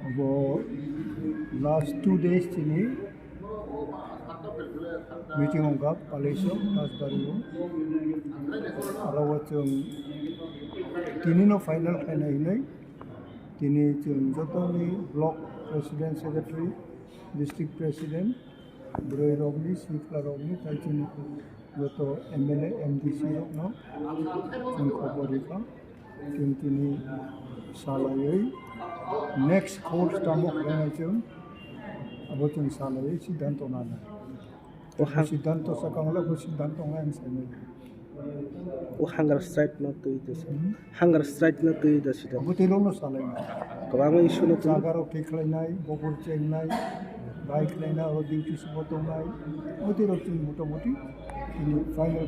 About last 2 days ini meeting Wngkha Palesio Tasbario arawa जों दिनैनो फाइनल खालामनानै दिनै जों जतनि block president secretary district president ब्रै रगनि सिफ्ला रगनि ताइजों जत एमएलए एमडीसी रगनो जों खबरिखा जों दिनै सालायै नेक्स्ट कोर्स Tamo खालामनायजों अब जों सालायै सिद्धांत लानाय सिद्धांत साखांला सिद्धांत आं सानो hunger strike na tuwi das hunger strike na tuwi das ida बुतेल'नो सालायनाय गोबां इशु ना तुwi जागाराव थैख्लायनाय बबल चेंनाय बाइक लायनाय आरो डिउटि स्पट दंनाय बुतेलाव जों मथा मथि दिनै फाइनल